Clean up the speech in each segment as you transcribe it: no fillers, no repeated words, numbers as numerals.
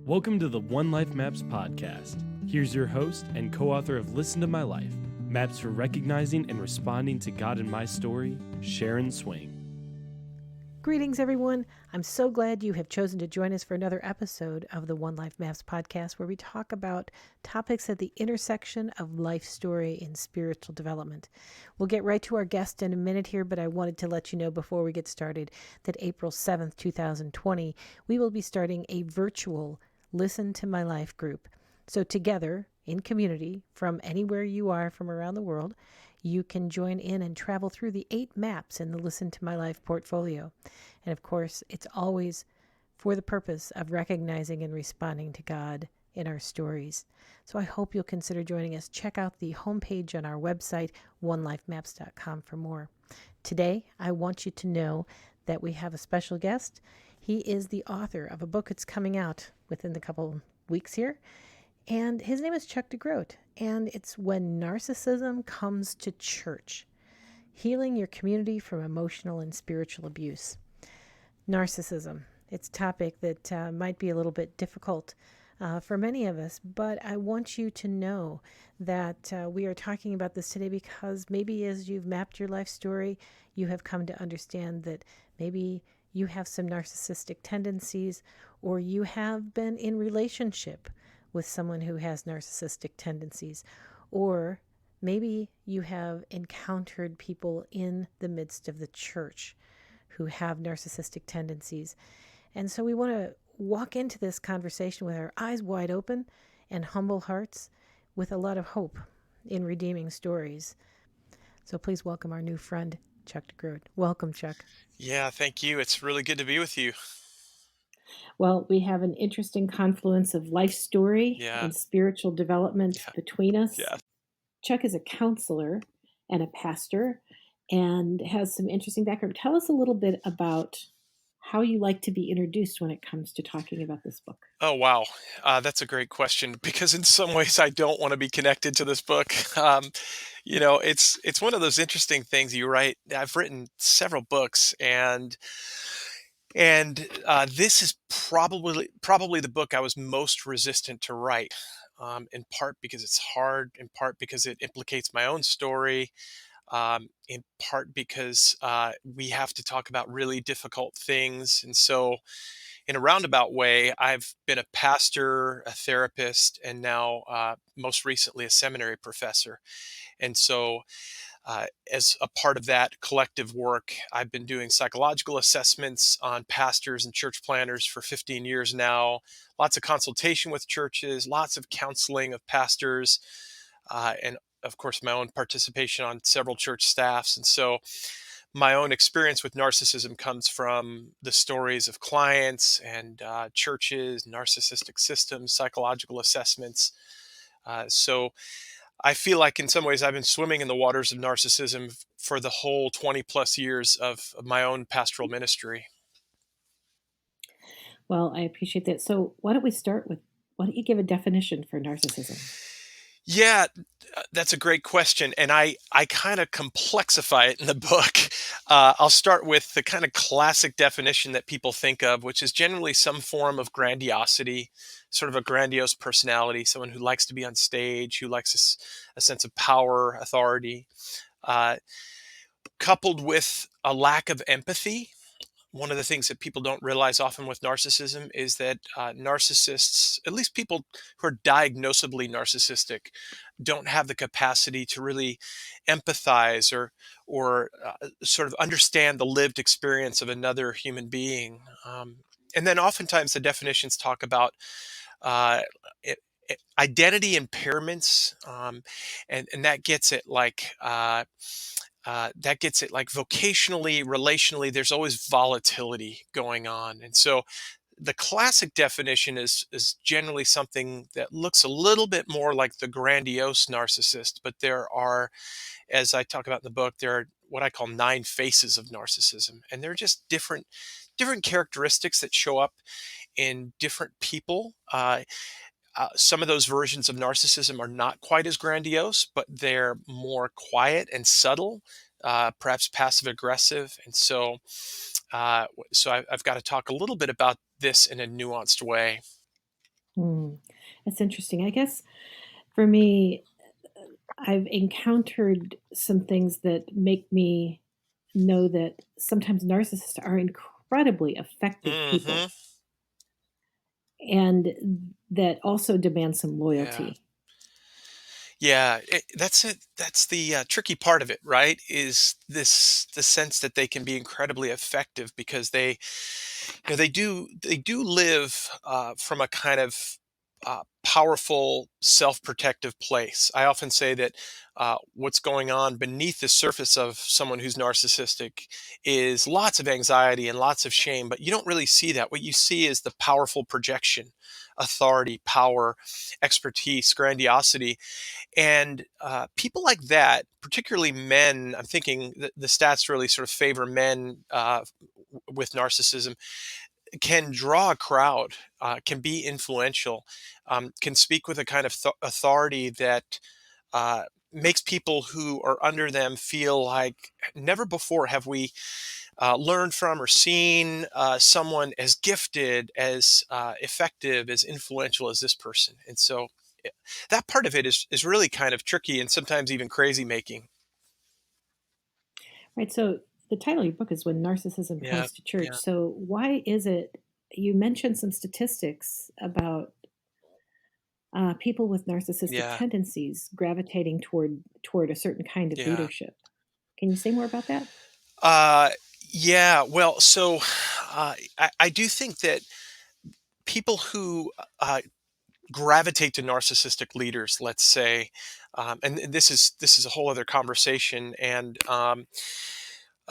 Welcome to the One Life Maps podcast. Here's your host and co-author of Listen to My Life, Maps for Recognizing and Responding to God in My Story, Sharon Swing. Greetings, everyone. I'm so glad you have chosen to join us for another episode of the One Life Maps podcast, where we talk about topics at the intersection of life story and spiritual development. We'll get right to our guest in a minute here, but I wanted to let you know before we get started that April 7th, 2020, we will be starting a virtual Listen to My Life group. So together, in community, from anywhere you are from around the world, you can join in and travel through the 8 maps in the Listen to My Life portfolio. And of course, it's always for the purpose of recognizing and responding to God in our stories. So I hope you'll consider joining us. Check out the homepage on our website, onelifemaps.com, for more. Today, I want you to know that we have a special guest. He is the author of a book that's coming out within the couple weeks here. And his name is Chuck DeGroat, and it's When Narcissism Comes to Church, Healing Your Community from Emotional and Spiritual Abuse. Narcissism, it's a topic that might be a little bit difficult for many of us, but I want you to know that we are talking about this today because maybe as you've mapped your life story, you have come to understand that maybe you have some narcissistic tendencies, or you have been in relationship with someone who has narcissistic tendencies, or maybe you have encountered people in the midst of the church who have narcissistic tendencies. And so we want to walk into this conversation with our eyes wide open and humble hearts, with a lot of hope in redeeming stories. So please welcome our new friend, Chuck DeGroat. Welcome, Chuck. Yeah, thank you. It's really good to be with you. Well, we have an interesting confluence of life story Yeah, and spiritual development yeah, between us. yeah. Chuck is a counselor and a pastor and has some interesting background. Tell us a little bit about how you like to be introduced when it comes to talking about this book. Oh, wow. That's a great question because in some ways I don't want to be connected to this book. It's one of those interesting things. You write. I've written several books, and this is probably the book I was most resistant to write. In part because it's hard, in part because it implicates my own story, in part because we have to talk about really difficult things. And so, in a roundabout way, I've been a pastor, a therapist, and now most recently a seminary professor. And so, as a part of that collective work, I've been doing psychological assessments on pastors and church planners for 15 years now. Lots of consultation with churches, lots of counseling of pastors, and of course, my own participation on several church staffs. And so, my own experience with narcissism comes from the stories of clients and churches, narcissistic systems, psychological assessments. So I feel like in some ways I've been swimming in the waters of narcissism for the whole 20 plus years of my own pastoral ministry. Well, I appreciate that. So, why don't we start with why don't you give a definition for narcissism? Yeah, that's a great question, and I kind of complexify it in the book. I'll start with the kind of classic definition that people think of, which is generally some form of grandiosity, sort of a grandiose personality, someone who likes to be on stage, who likes a sense of power, authority, uh, coupled with a lack of empathy. One of the things that people don't realize often with narcissism is that narcissists, at least people who are diagnosably narcissistic, don't have the capacity to really empathize or sort of understand the lived experience of another human being. And then oftentimes the definitions talk about uh, i- identity impairments, and that gets it like vocationally, relationally. There's always volatility going on, and so the classic definition is generally something that looks a little bit more like the grandiose narcissist. But there are, as I talk about in the book, there are what I call 9 faces of narcissism, and they're just different characteristics that show up in different people. Some of those versions of narcissism are not quite as grandiose, but they're more quiet and subtle, perhaps passive aggressive. And so I've got to talk a little bit about this in a nuanced way. Hmm. That's interesting. I guess for me, I've encountered some things that make me know that sometimes narcissists are incredibly effective Hmm. people and that also demand some Yeah. loyalty. Yeah, that's it. That's the tricky part of it, right? Is this the sense that they can be incredibly effective because they do live from a kind of powerful, self-protective place. I often say that what's going on beneath the surface of someone who's narcissistic is lots of anxiety and lots of shame, but you don't really see that. What you see is the powerful projection, authority, power, expertise, grandiosity, and people like that, particularly men, I'm thinking the stats really sort of favor men with narcissism, can draw a crowd, can be influential, can speak with a kind of authority that uh, makes people who are under them feel like never before have we learned from or seen someone as gifted, as effective, as influential as this person. And so eh, that part of it is really kind of tricky and sometimes even crazy making. Right. So the title of your book is When Narcissism Yeah, Comes to Church. yeah, So why is it you mentioned some statistics about people with narcissistic yeah, tendencies gravitating toward a certain kind of yeah. leadership? Can you say more about that? Uh, yeah. Well, so I do think that people who gravitate to narcissistic leaders, let's say, and this is a whole other conversation, and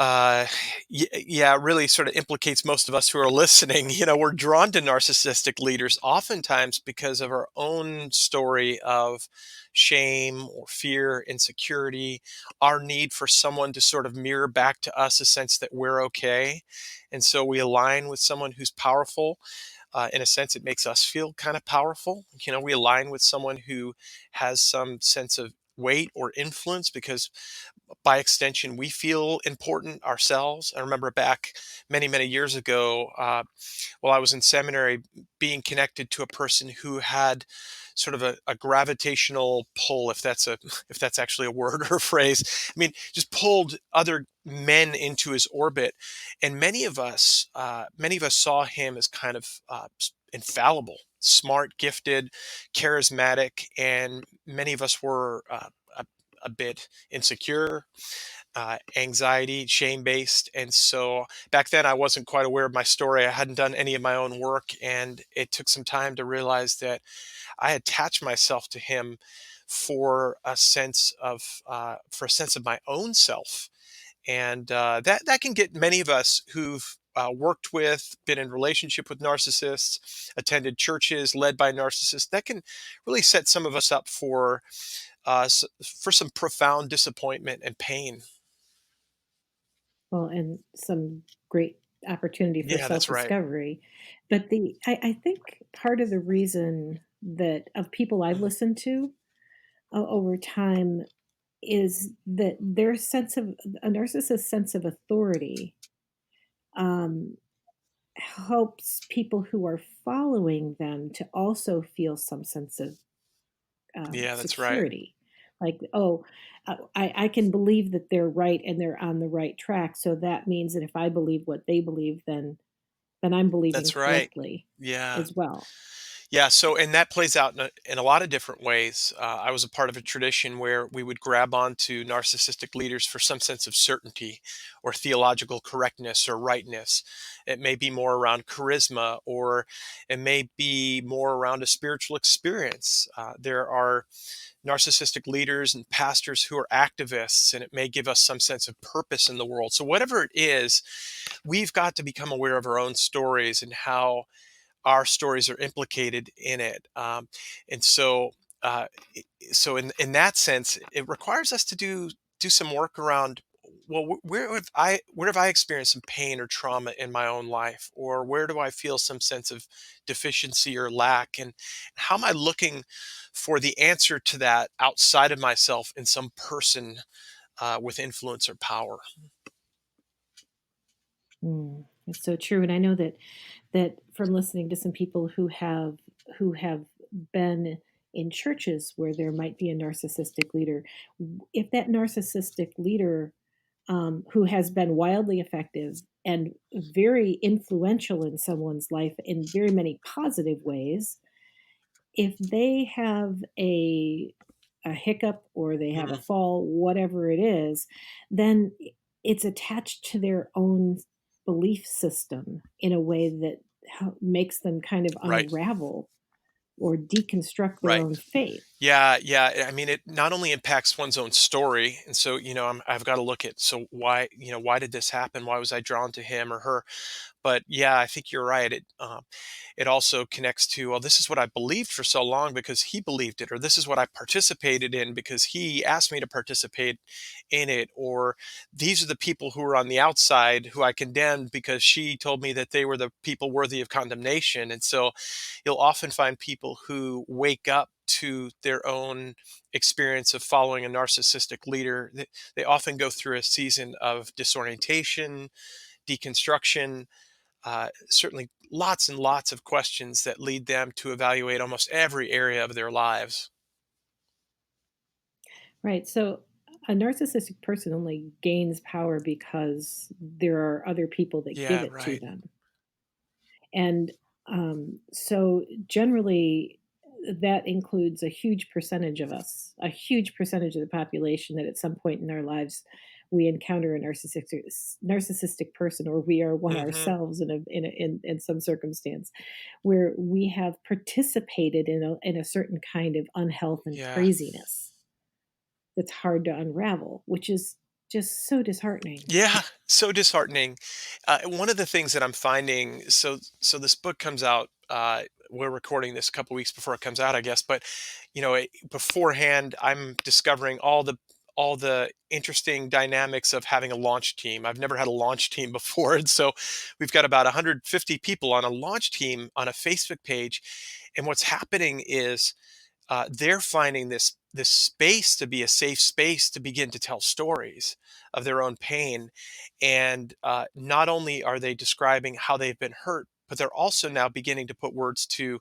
uh, yeah, it really sort of implicates most of us who are listening. We're drawn to narcissistic leaders oftentimes because of our own story of shame or fear, insecurity, our need for someone to sort of mirror back to us a sense that we're okay. And so we align with someone who's powerful. In a sense, it makes us feel kind of powerful. We align with someone who has some sense of weight or influence because by extension, we feel important ourselves. I remember back many, many years ago, while I was in seminary, being connected to a person who had sort of a gravitational pull, if that's a if that's actually a word or a phrase. I mean, just pulled other men into his orbit, and many of us saw him as kind of infallible, smart, gifted, charismatic, and many of us were a bit insecure, anxiety, shame based. And so back then I wasn't quite aware of my story. I hadn't done any of my own work. And it took some time to realize that I attached myself to him for a sense of my own self. And that can get many of us who've worked with, been in relationship with narcissists, attended churches led by narcissists. That can really set some of us up for some profound disappointment and pain. Well, and some great opportunity for Yeah, that's right. self-discovery. But I think part of the reason that of people I've Mhm. listened to over time is that their sense of a narcissist's sense of authority um, helps people who are following them to also feel some sense of Yeah, that's right. security. Like, oh, I can believe that they're right and they're on the right track. So that means that if I believe what they believe, then I'm believing That's right. correctly Yeah. as well. Yeah, so and that plays out in a lot of different ways. I was a part of a tradition where we would grab onto narcissistic leaders for some sense of certainty or theological correctness or rightness. It may be more around charisma, or it may be more around a spiritual experience. There are narcissistic leaders and pastors who are activists, and it may give us some sense of purpose in the world. So, whatever it is, we've got to become aware of our own stories and how our stories are implicated in it. And so, uh, so in that sense, it requires us to do some work around. Well, where have I experienced some pain or trauma in my own life, or where do I feel some sense of deficiency or lack, and how am I looking for the answer to that outside of myself in some person with influence or power? Mm, it's so true. And I know that from listening to some people who have who have been in churches where there might be a narcissistic leader. If that narcissistic leader, who has been wildly effective and very influential in someone's life in very many positive ways, if they have a hiccup or they have a Mm, fall, whatever it is, then it's attached to their own belief system in a way that makes them kind of right, unravel or deconstruct their right. own faith. Yeah, yeah. I mean, it not only impacts one's own story, and so I've got to look at, so why, why did this happen? Why was I drawn to him or her? But yeah, I think you're right. It also connects to, well, this is what I believed for so long because he believed it, or this is what I participated in because he asked me to participate in it, or these are the people who are on the outside who I condemned because she told me that they were the people worthy of condemnation. And so you'll often find people who wake up to their own experience of following a narcissistic leader. They often go through a season of disorientation, deconstruction, certainly lots and lots of questions that lead them to evaluate almost every area of their lives. Right. So a narcissistic person only gains power because there are other people that give Yeah, it to right. them. And so generally, that includes a huge percentage of us, a huge percentage of the population that at some point in our lives we encounter a narcissistic person, or we are one Hmm. ourselves in some circumstance where we have participated in a certain kind of unhealth and Yeah. craziness that's hard to unravel, which is just so disheartening. Yeah, so disheartening. One of the things that I'm finding, so this book comes out. We're recording this a couple weeks before it comes out, I guess. But beforehand, I'm discovering all the interesting dynamics of having a launch team. I've never had a launch team before, and so we've got about 150 people on a launch team on a Facebook page. And what's happening is they're finding this space to be a safe space to begin to tell stories of their own pain, and not only are they describing how they've been hurt, but they're also now beginning to put words to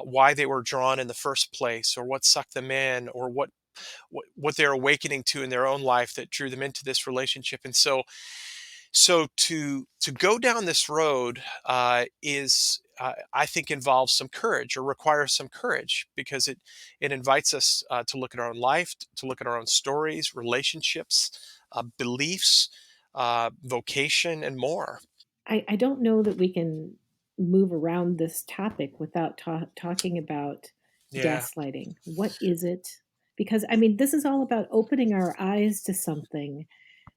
why they were drawn in the first place, or what sucked them in, or what they're awakening to in their own life that drew them into this relationship. And so to go down this road is I think involves some courage, or requires some courage, because it invites us to look at our own life, to look at our own stories, relationships, beliefs, vocation, and more. I don't know that we can move around this topic without talking about Yeah, gaslighting. What is it? Because, I mean, this is all about opening our eyes to something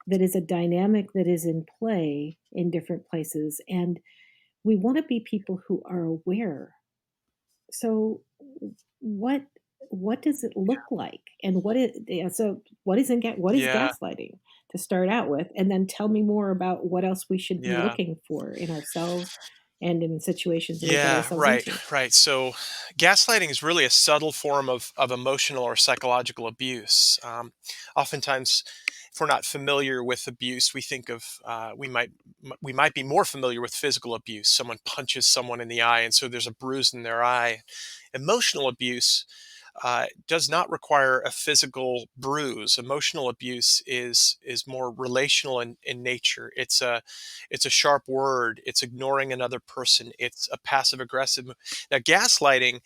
that is a dynamic that is in play in different places. And we want to be people who are aware. So, what what does it look like, and what is yeah, gaslighting, to start out with, and then tell me more about what else we should be yeah. looking for in ourselves and in situations that we get Yeah, ourselves right, into. right. So, gaslighting is really a subtle form of emotional or psychological abuse. Oftentimes, if we're not familiar with abuse, we think of we might be more familiar with physical abuse. Someone punches someone in the eye, and so there's a bruise in their eye. Emotional abuse does not require a physical bruise. Emotional abuse is more relational in nature. It's a sharp word. It's ignoring another person. It's a passive aggressive. Now, gaslighting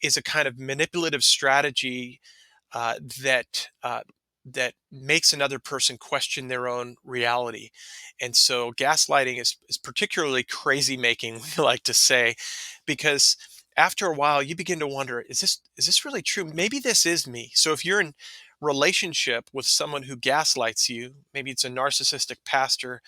is a kind of manipulative strategy uh, that uh, that makes another person question their own reality. And so gaslighting is particularly crazy making, we like to say, because after a while you begin to wonder, is this really true? Maybe this is me. So if you're in relationship with someone who gaslights you, maybe it's a narcissistic pastor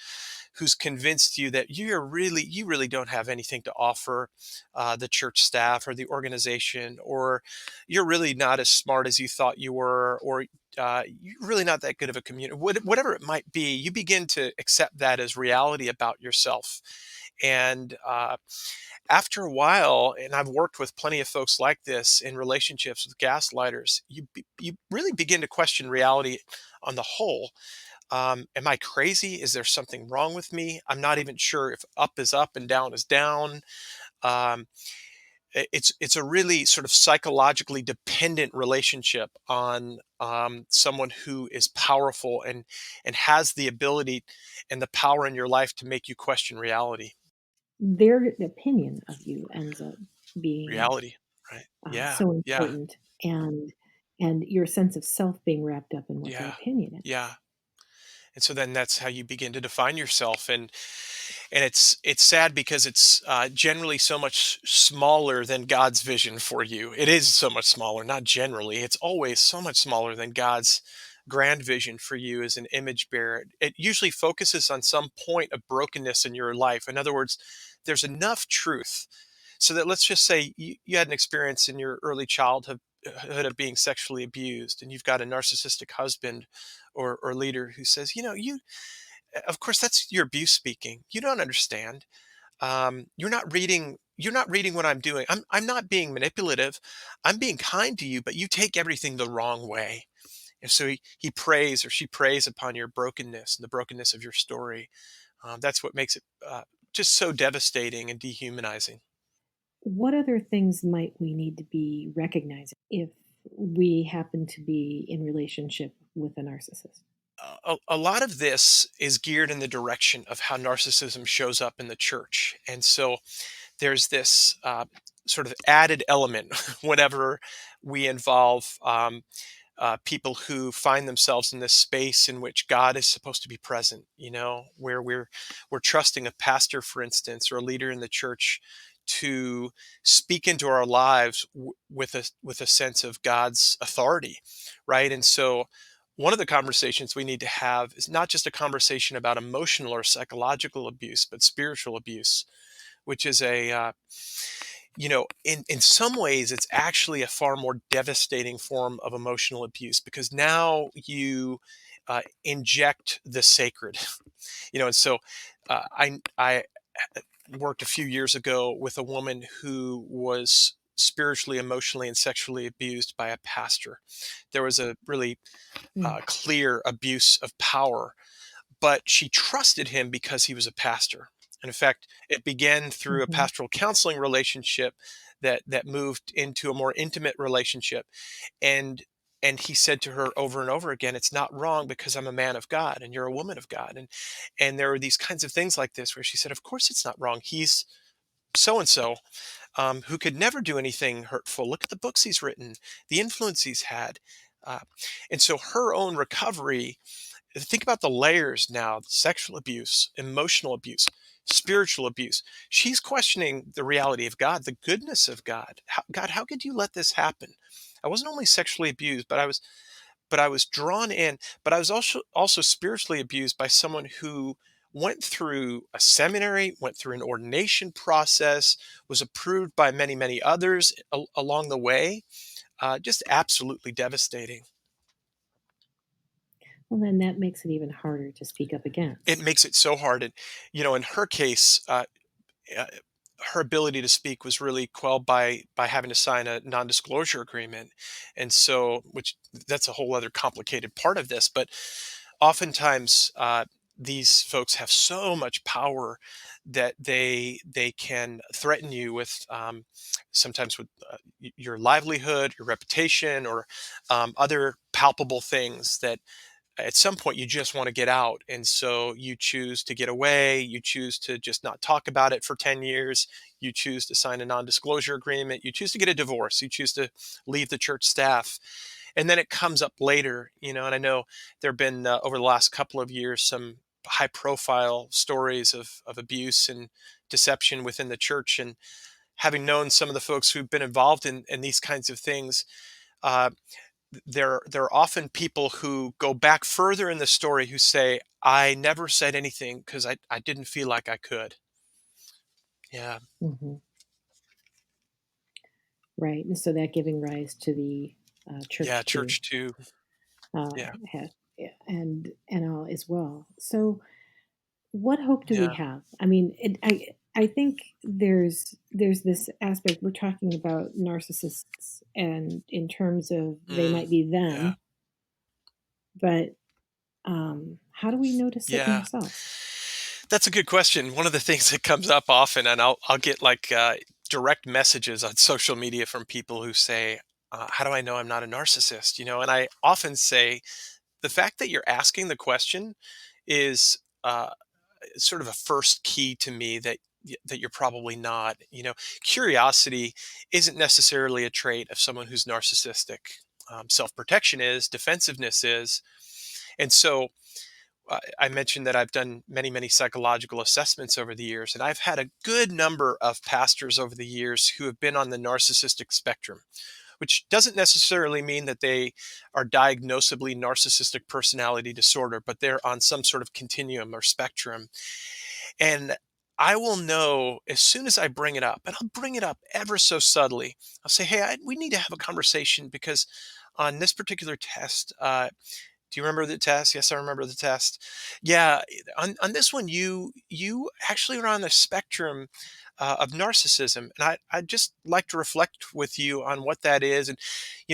who's convinced you that you really don't have anything to offer the church staff or the organization, or you're really not as smart as you thought you were, or you're really not that good of a community, whatever it might be, you begin to accept that as reality about yourself. And after a while, and I've worked with plenty of folks like this in relationships with gaslighters, you really begin to question reality on the whole. Am I crazy? Is there something wrong with me? I'm not even sure if up is up and down is down. Um, it's a really sort of psychologically dependent relationship on someone who is powerful and has the ability and the power in your life to make you question reality. Their opinion of you ends up being Reality, right? Yeah, so yeah, important, and your sense of self being wrapped up in what their yeah, opinion is. yeah. And so then that's how you begin to define yourself. And it's sad because it's generally so much smaller than God's vision for you. It is so much smaller, not generally. It's always so much smaller than God's grand vision for you as an image bearer. It usually focuses on some point of brokenness in your life. In other words, there's enough truth so that, let's just say you had an experience in your early childhood of being sexually abused, and you've got a narcissistic husband or leader who says, you of course, that's your abuse speaking. You don't understand. You're not reading what I'm doing. I'm not being manipulative. I'm being kind to you, but you take everything the wrong way. And so he prays or she prays upon your brokenness and the brokenness of your story. That's what makes it just so devastating and dehumanizing. What other things might we need to be recognizing if we happen to be in relationship with a narcissist? A lot of this is geared in the direction of how narcissism shows up in the church. And so there's this sort of added element whenever we involve people who find themselves in this space in which God is supposed to be present, where we're trusting a pastor, for instance, or a leader in the church to speak into our lives with a sense of God's authority, right? And so one of the conversations we need to have is not just a conversation about emotional or psychological abuse, but spiritual abuse, which is in some ways, it's actually a far more devastating form of emotional abuse because now you inject the sacred, and so I worked a few years ago with a woman who was spiritually, emotionally, and sexually abused by a pastor. There was a really Mm. clear abuse of power, but she trusted him because he was a pastor. And in fact, it began through a Mhm. pastoral counseling relationship that moved into a more intimate relationship. And and he said to her over and over again, "It's not wrong because I'm a man of God and you're a woman of God." And there were these kinds of things like this where she said, "Of course it's not wrong. He's so and so who could never do anything hurtful. Look at the books he's written, the influence he's had." Uh, and so her own recovery, think about the layers now: sexual abuse, emotional abuse, spiritual abuse. She's questioning the reality of God, the goodness of God. God, how could you let this happen? I wasn't only sexually abused, but I was drawn in, but I was also spiritually abused by someone who went through a seminary, went through an ordination process, was approved by many, many others along the way. Just absolutely devastating. Well, then that makes it even harder to speak up It against. makes it so hard. And, in her case, uh, her ability to speak was really quelled by having to sign a non-disclosure agreement. And so, which that's a whole other complicated part of this, but oftentimes these folks have so much power that they can threaten you with sometimes with your livelihood, your reputation, or other palpable things that at some point you just want to get out, and so you choose to get away, you choose to just not talk about it for 10 years, you choose to sign a non-disclosure agreement, you choose to get a divorce, you choose to leave the church staff, and then it comes up later. And I know there have been over the last couple of years some high profile stories of abuse and deception within the church, and having known some of the folks who've been involved in these kinds of things, uh, there are often people who go back further in the story who say, "I never said anything because I didn't feel like I could." Yeah, Mhm. Right, and so that giving rise to the yeah, church too, church too. uh, Yeah, yeah, and all as well. So, what hope do we yeah, have? I mean, I think there's this aspect we're talking about narcissists, and in terms of they mm, might be yeah, them, but how do we notice it in yeah. ourselves? That's a good question. One of the things that comes up often, and I'll get like direct messages on social media from people who say, "How do I know I'm not a narcissist?" And I often say the fact that you're asking the question is sort of a first key to me that you're probably not. Curiosity isn't necessarily a trait of someone who's narcissistic. Self-protection is, defensiveness is, and so I mentioned that I've done many, many psychological assessments over the years, and I've had a good number of pastors over the years who have been on the narcissistic spectrum, which doesn't necessarily mean that they are diagnosably narcissistic personality disorder, but they're on some sort of continuum or spectrum. And I will know as soon as I bring it up, and I'll bring it up ever so subtly. I'll say, "Hey, we need to have a conversation because on this particular test, do you remember the test?" "Yes, I remember the test." "Yeah, on this one, you actually are on the spectrum of narcissism, and I'd just like to reflect with you on what that is." And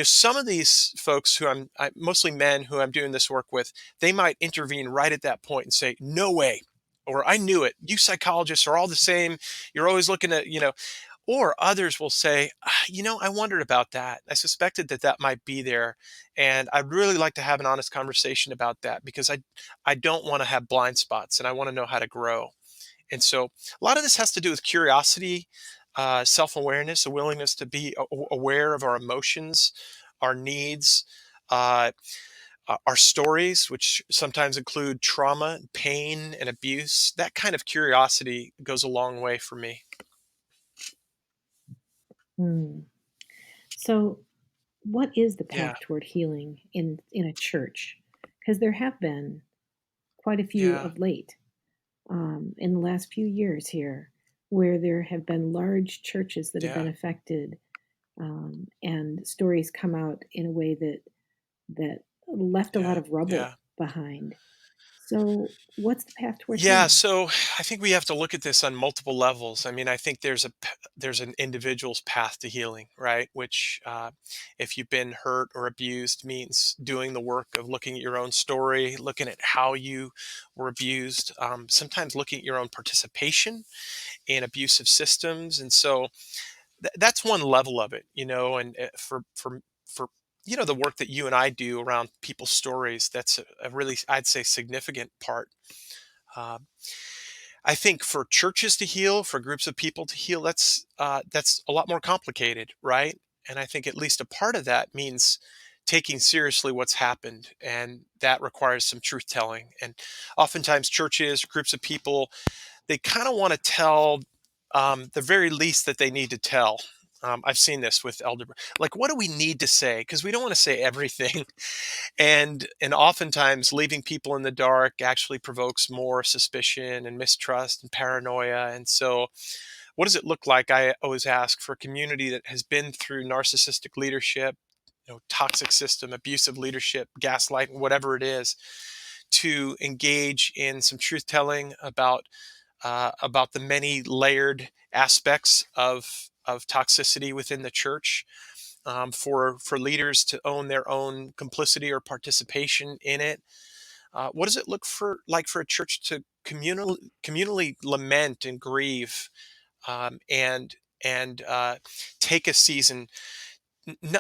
some of these folks who mostly men who I'm doing this work with, they might intervene right at that point and say, "No way," or "I knew it. You psychologists are all the same. You're always looking at." Or others will say, I wondered about that. I suspected that that might be there. And I'd really like to have an honest conversation about that because I don't want to have blind spots and I want to know how to grow. And so a lot of this has to do with curiosity, self awareness, a willingness to be aware of our emotions, our needs, uh, our stories, which sometimes include trauma, pain, and abuse. That kind of curiosity goes a long way for me. Hmm. So, what is the Yeah. path toward healing in a church? Because there have been quite a few Yeah. of late, in the last few years here, where there have been large churches that have been Yeah. affected, and stories come out in a way that left a lot Yeah, of rubble yeah. behind. So, what's the path toward Yeah, healing? so I think we have to look at this on multiple levels. I mean, I think there's an individual's path to healing, right? Which, if you've been hurt or abused, means doing the work of looking at your own story, looking at how you were abused, sometimes looking at your own participation in abusive systems, and so that's one level of it, and for the work that you and I do around people's stories, that's a really, I'd say, significant part. Um, I think for churches to heal, for groups of people to heal, that's a lot more complicated, right? And I think at least a part of that means taking seriously what's happened, and that requires some truth telling. And oftentimes, churches, groups of people, they kind of want to tell the very least that they need to tell. I've seen this with elder, like, what do we need to say? Because we don't want to say everything. And oftentimes leaving people in the dark actually provokes more suspicion and mistrust and paranoia. And so what does it look like, I always ask, for a community that has been through narcissistic leadership, toxic system, abusive leadership, gaslighting, whatever it is, to engage in some truth telling about the many layered aspects of toxicity within the church, for leaders to own their own complicity or participation in it. What does it look for like for a church to communally lament and grieve, and take a season,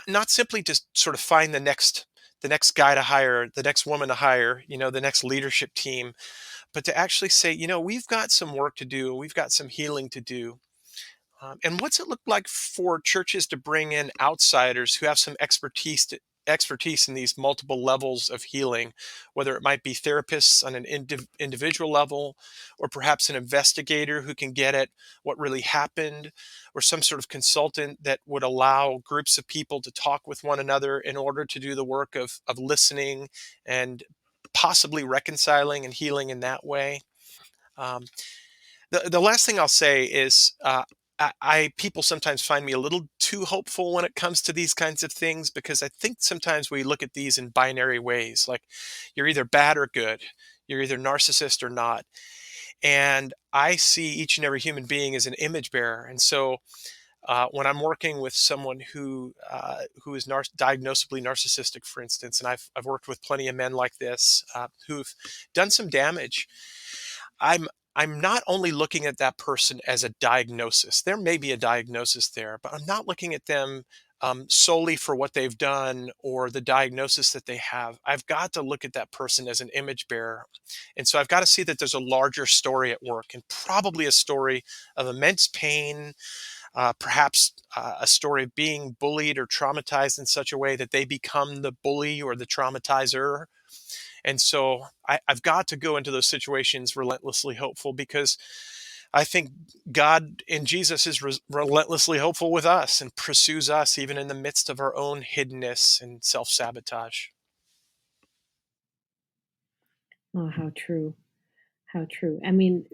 not simply to sort of find the next guy to hire, the next woman to hire, the next leadership team, but to actually say, we've got some work to do, we've got some healing to do. And what's it look like for churches to bring in outsiders who have some expertise in these multiple levels of healing, whether it might be therapists on an individual level, or perhaps an investigator who can get at what really happened, or some sort of consultant that would allow groups of people to talk with one another in order to do the work of listening and possibly reconciling and healing in that way. Um, the last thing I'll say is, people sometimes find me a little too hopeful when it comes to these kinds of things, because I think sometimes we look at these in binary ways, like you're either bad or good, you're either narcissist or not. And I see each and every human being as an image bearer, and so when I'm working with someone who is diagnosably narcissistic, for instance, and I've worked with plenty of men like this, who've done some damage. I'm not only looking at that person as a diagnosis. There may be a diagnosis there, but I'm not looking at them solely for what they've done or the diagnosis that they have. I've got to look at that person as an image bearer. And so I've got to see that there's a larger story at work, and probably a story of immense pain, perhaps a story of being bullied or traumatized in such a way that they become the bully or the traumatizer. And so I've got to go into those situations relentlessly hopeful, because I think God in Jesus is relentlessly hopeful with us and pursues us even in the midst of our own hiddenness and self sabotage. Oh, how true. How true. I mean,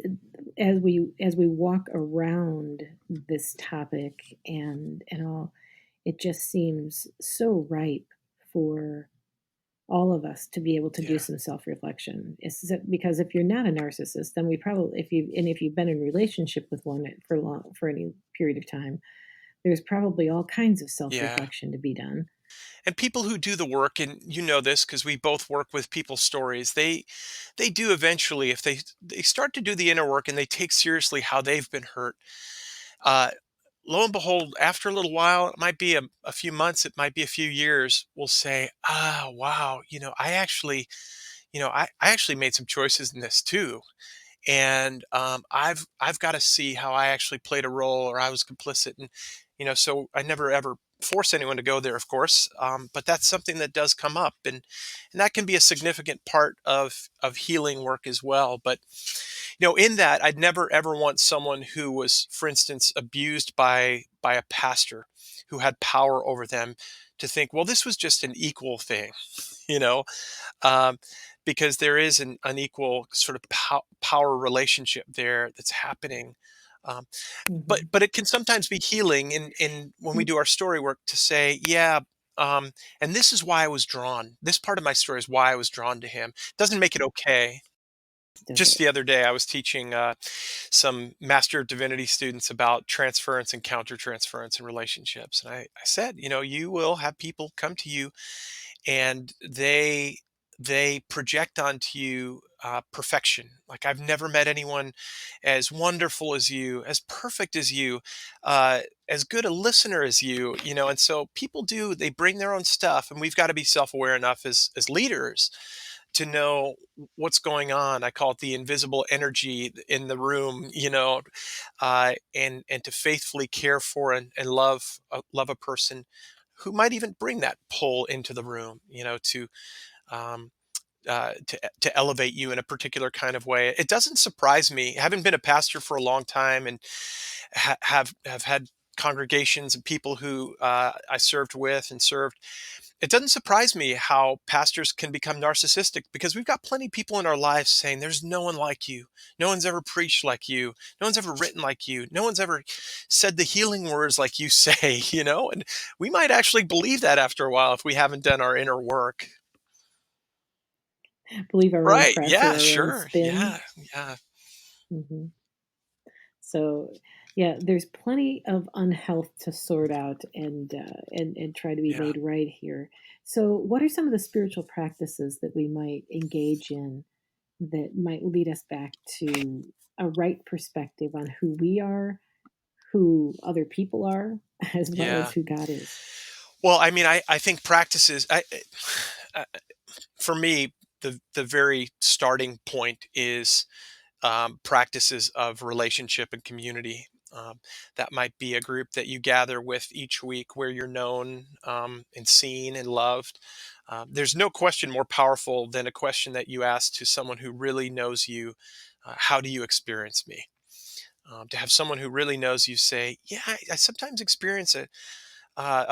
as we walk around this topic and all, it just seems so ripe for all of us to be able to do Yeah. some self-reflection. Because if you're not a narcissist, then we probably if you've been in relationship with one for any period of time, there's probably all kinds of Yeah. self-reflection to be done. And people who do the work, and you know this because we both work with people's stories, they do eventually, if they start to do the inner work and they take seriously how they've been hurt, uh, lo and behold, after a little while, it might be a few months, it might be a few years, we'll say, ah, wow, I actually made some choices in this too. And I've got to see how I actually played a role or I was complicit. And so I never ever force anyone to go there, of course, but that's something that does come up, and that can be a significant part of healing work as well. But in that, I'd never ever want someone who was, for instance, abused by a pastor who had power over them to think, well, this was just an equal thing, you know um, because there is an unequal sort of power relationship there that's happening. Um, but Hmm. but it can sometimes be healing in when we do our story work to say, yeah, and this is why I was drawn. This part of my story is why I was drawn to him. Doesn't make it okay. Does Just it? the other day, I was teaching some Master of Divinity students about transference and countertransference in relationships, and I said, you will have people come to you and they project onto you perfection. Like, I've never met anyone as wonderful as you, as perfect as you, as good a listener as you. And so people they bring their own stuff, and we've got to be self-aware enough as leaders to know what's going on. I call it the invisible energy in the room, and to faithfully care for and love a person who might even bring that pull into the room, um, to elevate you in a particular kind of way. It doesn't surprise me. Having been a pastor for a long time, and have had congregations and people who I served with and served, it doesn't surprise me how pastors can become narcissistic, because we've got plenty of people in our lives saying, there's no one like you. No one's ever preached like you. No one's ever written like you. No one's ever said the healing words like you say, and we might actually believe that after a while if we haven't done our inner work. Believe our own Right. press or Yeah, our own sure. spin. Yeah. Yeah. Hmm. So, yeah, there's plenty of unhealth to sort out and try to be Yeah. made right here. So, what are some of the spiritual practices that we might engage in that might lead us back to a right perspective on who we are, who other people are, as well as Yeah. who God is? Well, I mean, I think practices, uh, for me, the very starting point is practices of relationship and community. That might be a group that you gather with each week where you're known, and seen and loved. There's no question more powerful than a question that you ask to someone who really knows you. How do you experience me? To have someone who really knows you say, yeah, I sometimes experience a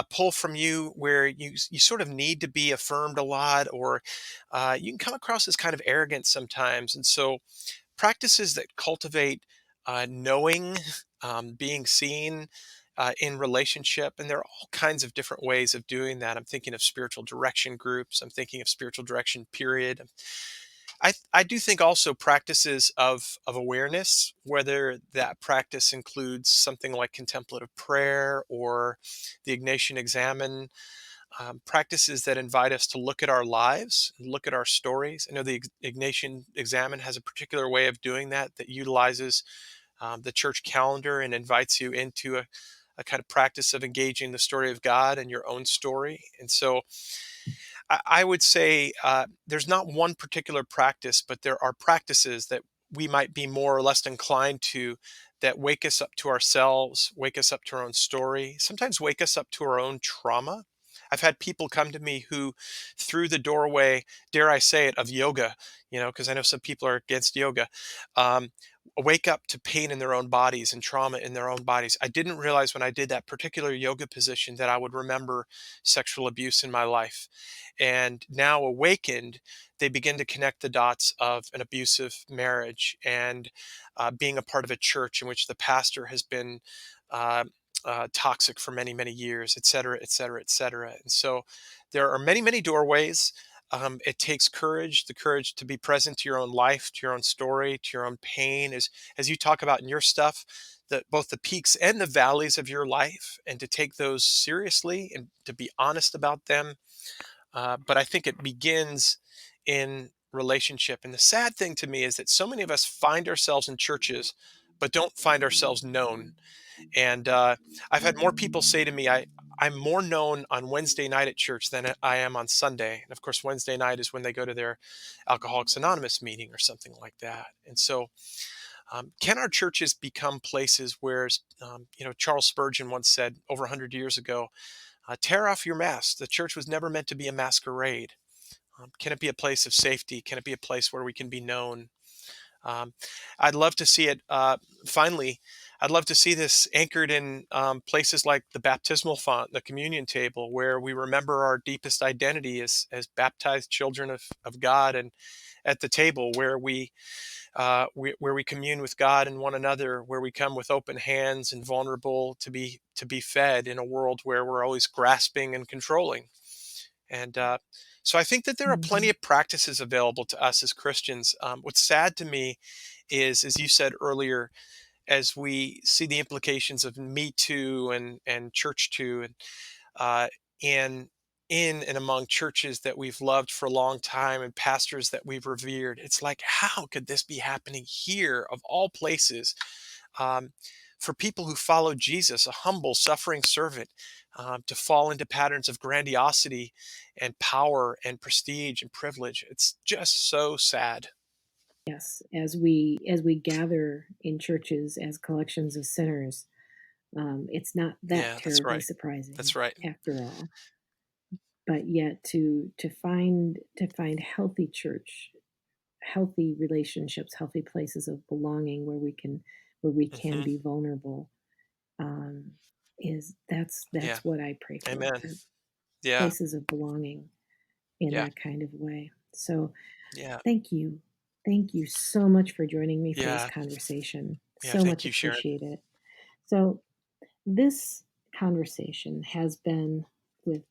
pull from you where you sort of need to be affirmed a lot, or you can come across as kind of arrogant sometimes. And so practices that cultivate knowing, being seen in relationship, and there are all kinds of different ways of doing that. I'm thinking of spiritual direction groups. I'm thinking of spiritual direction period. I do think also practices of awareness, whether that practice includes something like contemplative prayer or the Ignatian Examen. Practices that invite us to look at our lives, and look at our stories. I know the Ignatian Examen has a particular way of doing that that utilizes the church calendar and invites you into a kind of practice of engaging the story of God and your own story. And so I would say there's not one particular practice, but there are practices that we might be more or less inclined to that wake us up to ourselves, wake us up to our own story, sometimes wake us up to our own trauma. I've had people come to me who, through the doorway, dare I say it, of yoga, because I know some people are against yoga, um, wake up to pain in their own bodies and trauma in their own bodies. I didn't realize when I did that particular yoga position that I would remember sexual abuse in my life. And now awakened, they begin to connect the dots of an abusive marriage and being a part of a church in which the pastor has been uh, toxic for many, many years, et cetera, et cetera, et cetera. And so there are many, many doorways. It takes courage, the courage to be present to your own life, to your own story, to your own pain, as you talk about in your stuff, that both the peaks and the valleys of your life, and to take those seriously and to be honest about them. But I think it begins in relationship. And the sad thing to me is that so many of us find ourselves in churches, but don't find ourselves known. And I've had more people say to me, I'm more known on Wednesday night at church than I am on Sunday. And of course, Wednesday night is when they go to their Alcoholics Anonymous meeting or something like that. And so, can our churches become places where, Charles Spurgeon once said over 100 years ago, tear off your mask. The church was never meant to be a masquerade. Can it be a place of safety? Can it be a place where we can be known? Um, I'd love to see it. Finally, I'd love to see this anchored in places like the baptismal font, the communion table, where we remember our deepest identity as baptized children of God, and at the table where we commune with God and one another, where we come with open hands and vulnerable to be fed in a world where we're always grasping and controlling. And so I think that there are plenty Mhm. of practices available to us as Christians. What's sad to me is, as you said earlier, as we see the implications of Me Too and Church Too, and uh, in and among churches that we've loved for a long time and pastors that we've revered, it's like, how could this be happening here of all places? Um, for people who follow Jesus, a humble, suffering servant, to fall into patterns of grandiosity and power and prestige and privilege. It's just so sad. Yes, as we gather in churches as collections of sinners, it's not that Yeah, that's terribly right. surprising That's right. after all. But yet to find healthy church, healthy relationships, healthy places of belonging where we can Hmm. be vulnerable, um, is Yeah. that's what I pray Amen. for Yeah. places of belonging in Yeah. that kind of way. So Yeah. thank you. Thank you so much for joining me for this Yeah. conversation. Yeah. So Thank much you, Sharon. appreciate it. So this conversation has been with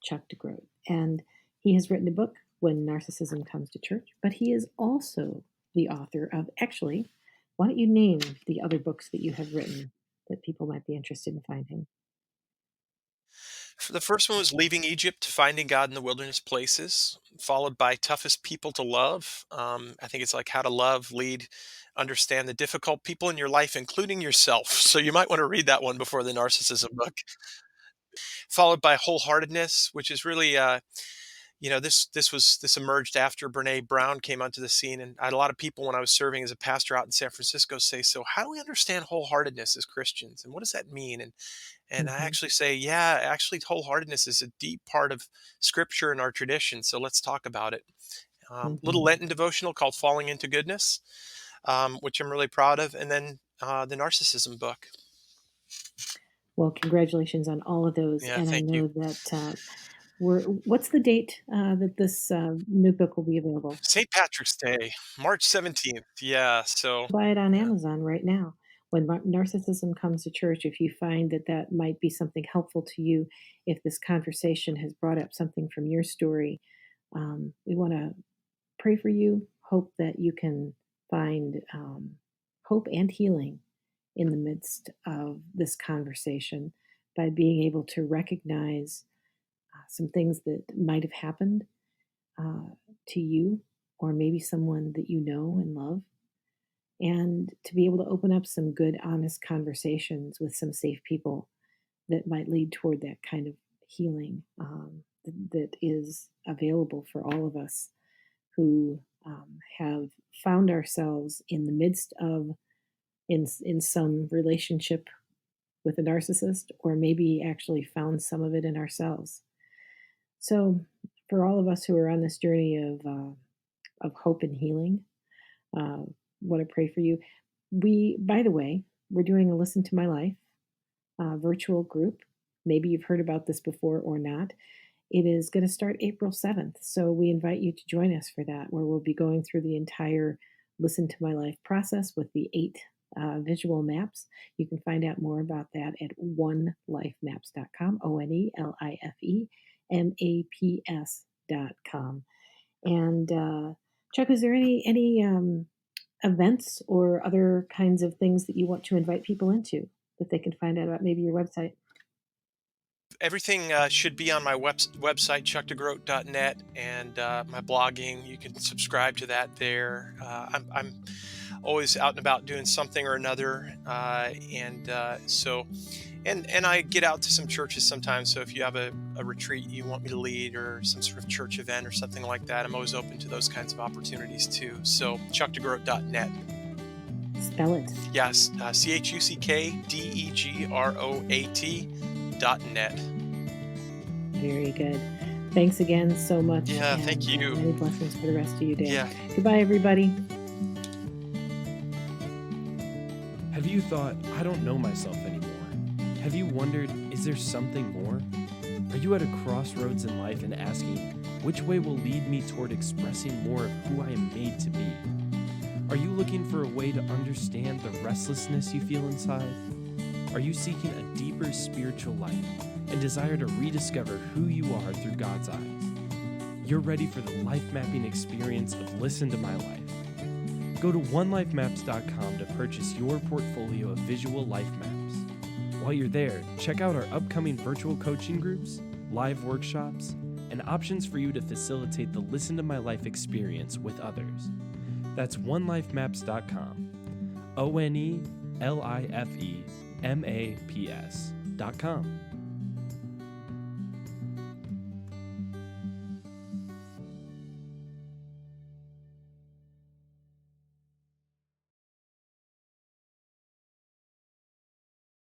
Chuck DeGroat, and he has written a book, When Narcissism Comes to Church, but he is also the author of, actually, why don't you name the other books that you have written that people might be interested in finding? The first one was Leaving Egypt, Finding God in the Wilderness Places, followed by Toughest People to Love. I think it's like how to love, lead, understand the difficult people in your life, including yourself. So you might want to read that one before the narcissism book. Followed by Wholeheartedness, which is really, this emerged after Brene Brown came onto the scene, and I had a lot of people when I was serving as a pastor out in San Francisco say, "So how do we understand wholeheartedness as Christians, and what does that mean?" And I Mhm, actually say, yeah, actually, wholeheartedness is a deep part of scripture and our tradition. So let's talk about it. Little mhm. Lenten devotional called Falling into Goodness, which I'm really proud of. And then the Narcissism book. Well, congratulations on all of those, Yeah, and I thank you. know that what's the date that this new book will be available? St. Patrick's Day, March 17th. Yeah. So, Buy it on yeah. Amazon right now. When narcissism comes to church, if you find that that might be something helpful to you, if this conversation has brought up something from your story, we want to pray for you. Hope that you can find hope and healing in the midst of this conversation by being able to recognize some things that might have happened to you, or maybe someone that you know and love, and to be able to open up some good, honest conversations with some safe people that might lead toward that kind of healing that is available for all of us who have found ourselves in the midst of in some relationship with a narcissist, or maybe actually found some of it in ourselves. So, for all of us who are on this journey of hope and healing, want to pray for you. By the way, we're doing a Listen to My Life virtual group. Maybe you've heard about this before or not. It is going to start April 7th. So we invite you to join us for that, where we'll be going through the entire Listen to My Life process with the 8 visual maps. You can find out more about that at onelifemaps.com, onelifemaps.com. And Chuck, is there any events or other kinds of things that you want to invite people into that they can find out about, maybe your website? Everything should be on my website, chuckdegroat.net, and my blogging. You can subscribe to that there. I'm always out and about doing something or another, and I get out to some churches sometimes. So if you have a retreat you want me to lead, or some sort of church event or something like that, I'm always open to those kinds of opportunities too. So chuckdegroat.net. Spell it. Yes, ChuckDegroat.net. Very good. Thanks again so much. Yeah, thank you. Many blessings for the rest of your day. Yeah. Goodbye, everybody. Have you thought, I don't know myself anymore? Have you wondered, is there something more? Are you at a crossroads in life and asking, which way will lead me toward expressing more of who I am made to be? Are you looking for a way to understand the restlessness you feel inside? Are you seeking a deeper spiritual life and desire to rediscover who you are through God's eyes? You're ready for the life mapping experience of Listen to My Life. Go to onelifemaps.com to purchase your portfolio of visual life maps. While you're there, check out our upcoming virtual coaching groups, live workshops, and options for you to facilitate the Listen to My Life experience with others. That's onelifemaps.com. ONELIFEMAPS.com.